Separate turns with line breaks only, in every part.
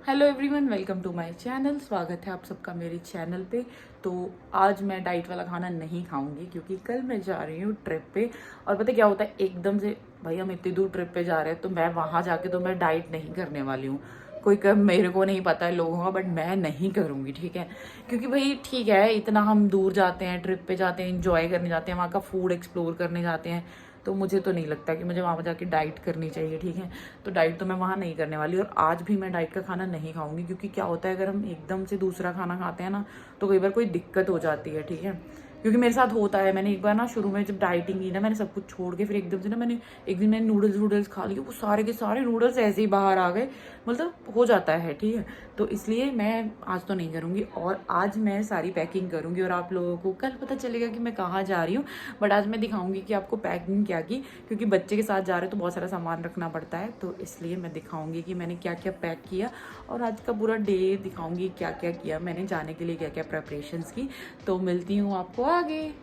Hello everyone, welcome to my channel. स्वागत है आप सबका मेरे चैनल पे। तो आज मैं डाइट वाला खाना नहीं खाऊंगी क्योंकि कल मैं जा रही हूँ ट्रिप पे। और पता क्या होता है, एकदम से भाई हम इतनी दूर ट्रिप पे जा रहे हैं तो मैं वहाँ जाके तो मैं डाइट नहीं करने वाली हूँ। कोई कब मेरे को नहीं पता है लोगों का, बट मैं नहीं करूँगी, ठीक है। क्योंकि भाई ठीक है, इतना हम दूर जाते हैं, ट्रिप पे जाते हैं, इंजॉय करने जाते हैं, वहाँ का फूड एक्सप्लोर करने जाते हैं, तो मुझे तो नहीं लगता कि मुझे वहाँ पर जाके डाइट करनी चाहिए, ठीक है। तो डाइट तो मैं वहाँ नहीं करने वाली, और आज भी मैं डाइट का खाना नहीं खाऊंगी क्योंकि क्या होता है, अगर हम एकदम से दूसरा खाना खाते हैं ना तो कई बार कोई दिक्कत हो जाती है, ठीक है। क्योंकि मेरे साथ होता है, मैंने एक बार ना शुरू में जब डाइटिंग की ना, मैंने सब कुछ छोड़ के फिर एकदम से ना मैंने एक दिन मैंने नूडल्स खा लिए, वो सारे के सारे नूडल्स ऐसे ही बाहर आ गए। मतलब हो जाता है, ठीक है। तो इसलिए मैं आज तो नहीं करूँगी, और आज मैं सारी पैकिंग करूँगी और आप लोगों को कल पता चलेगा कि मैं कहाँ जा रही हूँ। बट आज मैं दिखाऊंगी कि आपको पैकिंग क्या की, क्योंकि बच्चे के साथ जा रहे हैं तो बहुत सारा सामान रखना पड़ता है, तो इसलिए मैं दिखाऊंगी कि मैंने क्या क्या पैक किया, और आज का पूरा डे दिखाऊंगी क्या क्या किया मैंने, जाने के लिए क्या क्या प्रेपरेशंस की। तो मिलती हूँ आपको आगे।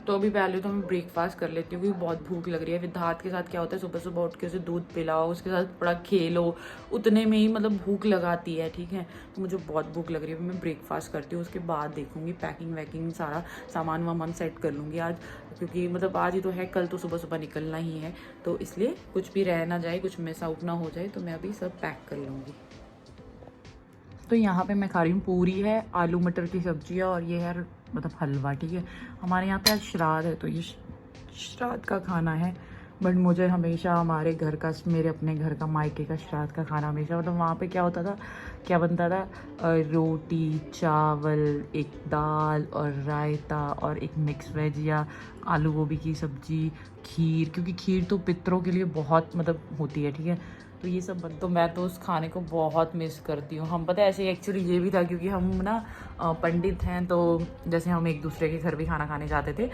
तो अभी पहले तो मैं ब्रेकफास्ट कर लेती हूँ क्योंकि बहुत भूख लग रही है। विद्यार्थ के साथ क्या होता है, सुबह सुबह उठ के उसे दूध पिलाओ, उसके साथ थोड़ा खेलो, उतने में ही मतलब भूख लगाती है, ठीक है। तो मुझे बहुत भूख लग रही है, मैं ब्रेकफास्ट करती हूँ, उसके बाद देखूंगी पैकिंग वैकिंग, सारा सामान वामान सेट कर लूँगी आज, क्योंकि मतलब आज ही तो है, कल तो सुबह सुबह निकलना ही है। तो इसलिए कुछ भी रह ना जाए, कुछ मिस आउट ना हो जाए, तो मैं अभी सब पैक कर लूँगी। तो यहाँ पे मैं खा रही हूँ, पूरी है, आलू मटर की सब्जी है, और ये है मतलब हलवा, ठीक है। हमारे यहाँ पे आज श्राद्ध है, तो ये श्राद्ध का खाना है। बट मुझे हमेशा हमारे घर का, मेरे अपने घर का, मायके का श्राद्ध का खाना हमेशा, मतलब वहाँ पे क्या होता था, क्या बनता था, रोटी, चावल, एक दाल और रायता और एक मिक्स वेज या आलू गोभी की सब्जी, खीर, क्योंकि खीर तो पितरों के लिए बहुत मतलब होती है, ठीक है। तो ये सब तो मैं तो उस खाने को बहुत मिस करती हूँ। हम पता है ऐसे एक्चुअली ये भी था क्योंकि हम ना पंडित हैं, तो जैसे हम एक दूसरे के घर भी खाना खाने जाते थे।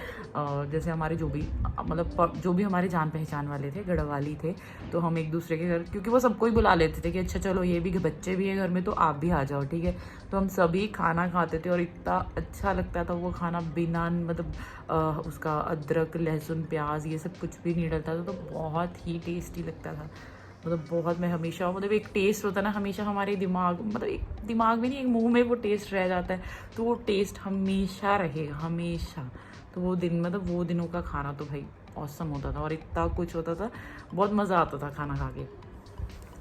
जैसे हमारे जो भी मतलब जो भी हमारे जान पहचान वाले थे, गढ़वाली थे, तो हम एक दूसरे के घर, क्योंकि वो सबको ही बुला लेते थे कि अच्छा चलो ये भी बच्चे भी हैं घर में तो आप भी आ जाओ, ठीक है। तो हम सभी खाना खाते थे और इतना अच्छा लगता था वो खाना, बिना मतलब उसका अदरक लहसुन प्याज ये सब कुछ भी नहीं डलता था, तो बहुत ही टेस्टी लगता था। मतलब बहुत, मैं हमेशा मतलब एक टेस्ट होता है ना, हमेशा हमारे दिमाग, मतलब एक दिमाग में नहीं, एक मुंह में वो टेस्ट रह जाता है, तो वो टेस्ट हमेशा रहेगा, हमेशा। तो वो दिन मतलब वो दिनों का खाना तो भाई औसम होता था, और इतना कुछ होता था, बहुत मज़ा आता था खाना खा के।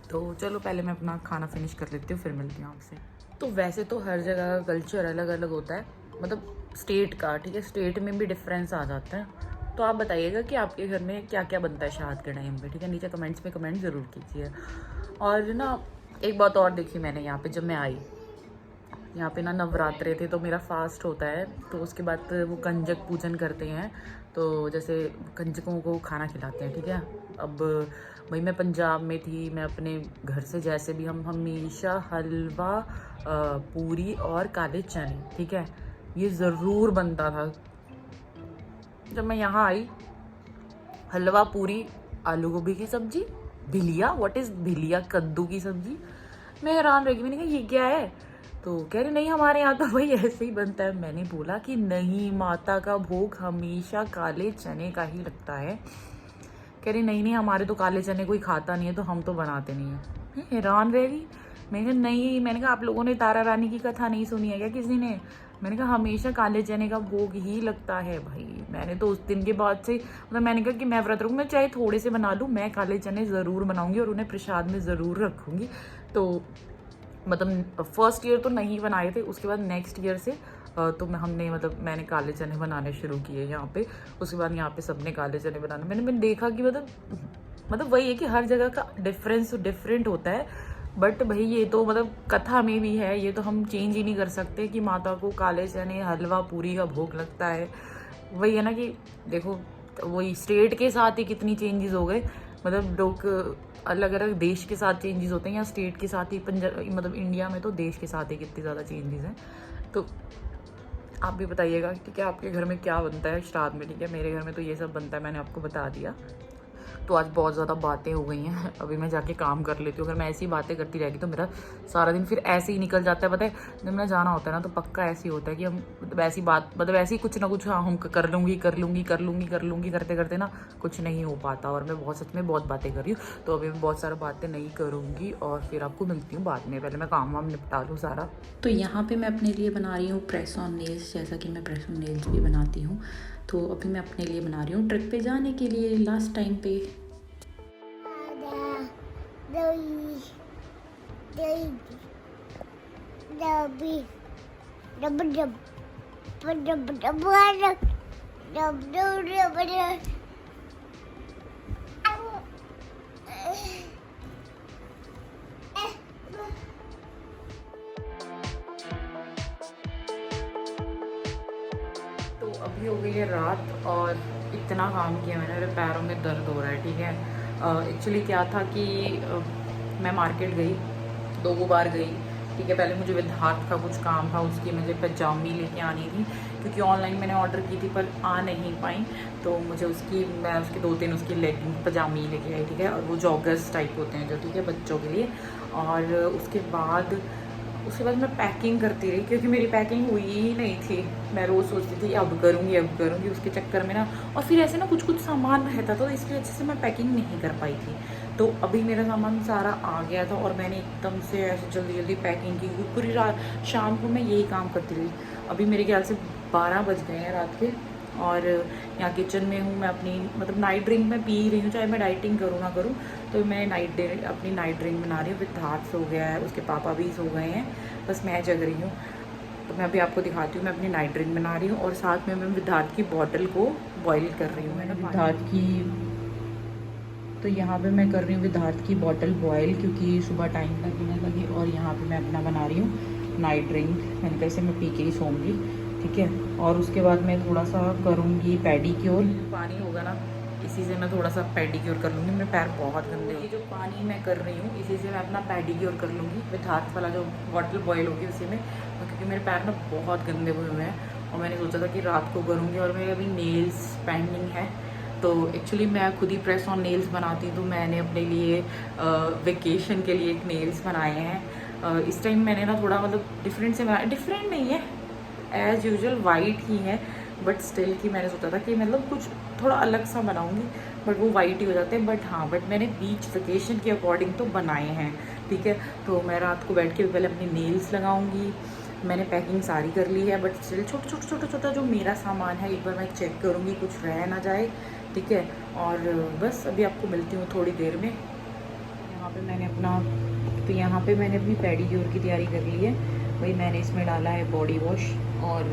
तो चलो पहले मैं अपना खाना फिनिश कर लेती हूँ, फिर मिलती हूँ आपसे। तो वैसे तो हर जगह का कल्चर अलग अलग होता है, मतलब स्टेट का, ठीक है, स्टेट में भी डिफरेंस आ जाता है। तो आप बताइएगा कि आपके घर में क्या क्या बनता है श्राद्ध के टाइम पे, ठीक है। नीचे कमेंट्स में कमेंट ज़रूर कीजिए। और ना एक बात और देखी मैंने यहाँ पे, जब मैं आई यहाँ पे ना नवरात्रे थे, तो मेरा फास्ट होता है, तो उसके बाद वो कंजक पूजन करते हैं, तो जैसे कंजकों को खाना खिलाते हैं, ठीक है। अब भाई मैं पंजाब में थी, मैं अपने घर से जैसे भी, हम हमेशा हलवा, पूरी और काले चने, ठीक है, ये ज़रूर बनता था। जब मैं यहाँ आई, हलवा पूरी, आलू गोभी की सब्जी, भिलिया, व्हाट इज़ भिलिया, कद्दू की सब्जी। मैं हैरान रह गई, मैंने कहा ये क्या है। तो कह रही नहीं हमारे यहाँ तो भाई ऐसे ही बनता है। मैंने बोला कि नहीं, माता का भोग हमेशा काले चने का ही लगता है। कह रही नहीं नहीं, हमारे तो काले चने कोई खाता नहीं है, तो हम तो बनाते नहीं है। मैं हैरान रह गई। मैंने कहा नहीं, मैंने कहा आप लोगों ने तारा रानी की कथा नहीं सुनी है क्या किसी ने। मैंने कहा हमेशा काले चने का भोग ही लगता है भाई। मैंने तो उस दिन के बाद से मतलब मैंने कहा कि मैं व्रत रखूँ, मैं चाहे थोड़े से बना लूँ, मैं काले चने ज़रूर बनाऊंगी और उन्हें प्रसाद में ज़रूर रखूँगी। तो मतलब फर्स्ट ईयर तो नहीं बनाए थे, उसके बाद नेक्स्ट ईयर से तो हमने मतलब मैंने काले चने बनाने शुरू किए यहाँ पे। उसके बाद यहाँ पे सबने काले चने बनाने, मैंने देखा कि मतलब वही है कि हर जगह का डिफरेंस डिफरेंट होता है। बट भाई ये तो मतलब कथा में भी है, ये तो हम चेंज ही नहीं कर सकते कि माता को काले चने हलवा पूरी का भोग लगता है। वही है ना कि देखो, वही स्टेट के साथ ही कितनी चेंजेस हो गए, मतलब लोग अलग अलग देश के साथ चेंजेस होते हैं, या स्टेट के साथ ही, पंजाब मतलब इंडिया में तो देश के साथ ही कितनी ज़्यादा चेंजेस हैं। तो आप भी बताइएगा कि क्या आपके घर में क्या बनता है श्राद्ध में, ठीक है। मेरे घर में तो ये सब बनता है, मैंने आपको बता दिया। तो आज बहुत ज़्यादा बातें हो गई हैं। अभी मैं जाके काम कर लेती हूँ। अगर मैं ऐसी बातें करती रहेगी तो मेरा सारा दिन फिर ऐसे ही निकल जाता है। पता है जब मैं जाना होता है ना तो पक्का ऐसे ही होता है कि हम मतलब ऐसी बात मतलब ऐसे ही कुछ ना कुछ हाँ हम कर लूँगी करते करते ना कुछ नहीं हो पाता। और मैं बहुत सच में बहुत बातें कर रही हूँ, तो अभी मैं बहुत सारा बातें नहीं करूँगी और फिर आपको मिलती हूँ बाद में। पहले मैं काम वाम निपटा लूँ सारा।
तो यहाँ पे मैं अपने लिए बना रही हूँ प्रेस ऑन नेल्स, जैसा कि मैं प्रेस ऑन नेल्स भी बनाती हूँ। तो अभी मैं अपने लिए बना रही हूँ ट्रिप पे जाने के लिए लास्ट टाइम पे।
तो अभी हो गई है रात और इतना काम किया मैंने, मेरे पैरों में दर्द हो रहा है। ठीक है, एक्चुअली क्या था कि मैं मार्केट गई, 2 बार गई। ठीक है, पहले मुझे विधार्थ का कुछ काम था, उसकी मुझे पजामी लेके आनी थी क्योंकि ऑनलाइन मैंने ऑर्डर की थी पर आ नहीं पाई। तो मुझे मैं उसकी 2-3 उसकी लेगिंग पजामी लेके आई। ठीक है, और वो जॉगर्स टाइप होते हैं जो, ठीक है, बच्चों के लिए। और उसके बाद मैं पैकिंग करती रही क्योंकि मेरी पैकिंग हुई ही नहीं थी। मैं रोज़ सोचती थी अब करूँगी उसके चक्कर में ना, और फिर ऐसे ना कुछ सामान रहता था, तो इसकी वजह से मैं पैकिंग नहीं कर पाई थी। तो अभी मेरा सामान सारा आ गया था और मैंने एकदम से ऐसे जल्दी पैकिंग की। पूरी रात शाम को मैं यही काम करती रही। अभी मेरे ख्याल से 12 बज गए हैं रात के और यहाँ किचन में हूँ मैं। अपनी मतलब नाइट ड्रिंक मैं पी रही हूँ, चाहे मैं डाइटिंग करूँ ना करूँ, तो मैं अपनी नाइट ड्रिंक बना रही हूँ। विधार्थ सो गया है, उसके पापा भी सो गए हैं, बस मैं जग रही हूँ। तो मैं अभी आपको दिखाती हूँ, मैं अपनी नाइट ड्रिंक बना रही हूँ और साथ में मैं विधार्थ की बॉटल को बॉईल कर रही हूँ। मैंने विधार्थ की तो यहाँ पे मैं कर रही हूँ विधार्थ की बॉटल बॉयल क्योंकि सुबह टाइम लगने लगी। और यहाँ पे मैं अपना बना रही हूँ नाइट ड्रिंक। मैंने कहा इसे मैं पी के ही सोऊंगी। ठीक है, और उसके बाद मैं थोड़ा सा करूँगी पेडिक्योर। पानी होगा ना, इसी से मैं थोड़ा सा पेडिक्योर कर लूँगी। मेरे पैर बहुत गंदे हैं। ये जो पानी मैं कर रही हूँ इसी से मैं अपना पेडिक्योर कर लूँगी। विधार्थ वाला जो बॉटल बॉयल होगी उसी में, क्योंकि मेरे पैर ना बहुत गंदे हुए हैं। और मैंने सोचा था कि रात को करूँगी। और मेरे अभी नेल्स पेंडिंग है, तो एक्चुअली मैं खुद ही प्रेस ऑन नेल्स बनाती हूँ। तो मैंने अपने लिए वेकेशन के लिए एक नेल्स बनाए हैं। इस टाइम मैंने ना थोड़ा मतलब डिफरेंट से बनाया। डिफरेंट नहीं है, एज़ यूजुअल वाइट ही है, बट स्टिल कि मैंने सोचा था कि मतलब कुछ थोड़ा अलग सा बनाऊंगी, बट वो वाइट ही हो जाते हैं। बट मैंने बीच वेकेशन के अकॉर्डिंग तो बनाए हैं। ठीक है, तो मैं रात को बैठ के पहले अपनी नेल्स लगाऊंगी। मैंने पैकिंग सारी कर ली है, बट स्टिल छोटा जो मेरा सामान है एक बार मैं चेक करूँगी, कुछ रह ना जाए। ठीक है, और बस अभी आपको मिलती हूँ थोड़ी देर में। यहाँ पे मैंने अपनी पेडिक्योर की तैयारी कर ली है। वही मैंने इसमें डाला है बॉडी वॉश और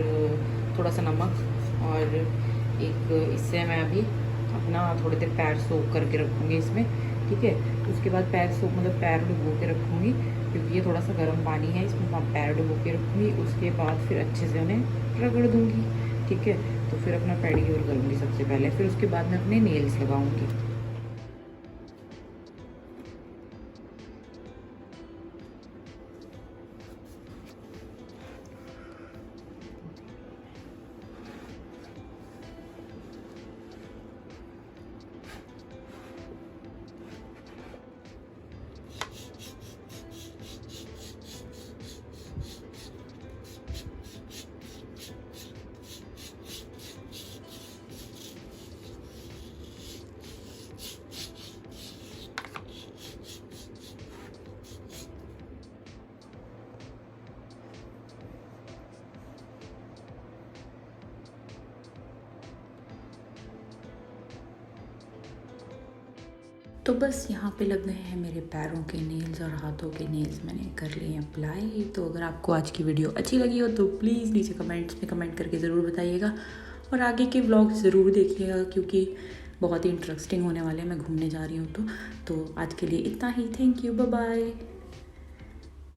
थोड़ा सा नमक, और एक इससे मैं अभी अपना थोड़ी देर पैर सोख करके रखूँगी इसमें। ठीक है, उसके बाद पैर डुबो के रखूँगी क्योंकि ये थोड़ा सा गर्म पानी है, इसमें पैर डुबो के रखूँगी। उसके बाद फिर अच्छे से उन्हें रगड़ दूँगी। ठीक है, तो फिर अपना पेडिक्योर करूँगी सबसे पहले, फिर उसके बाद मैं अपने नेल्स लगाऊँगी।
तो बस यहाँ पे लग गए हैं मेरे पैरों के नेल्स और हाथों के नेल्स मैंने कर लिए अप्लाई। तो अगर आपको आज की वीडियो अच्छी लगी हो तो प्लीज़ नीचे कमेंट्स में कमेंट करके ज़रूर बताइएगा, और आगे के व्लॉग ज़रूर देखिएगा क्योंकि बहुत ही इंटरेस्टिंग होने वाले हैं। मैं घूमने जा रही हूँ तो आज के लिए इतना ही। Thank you, bye bye.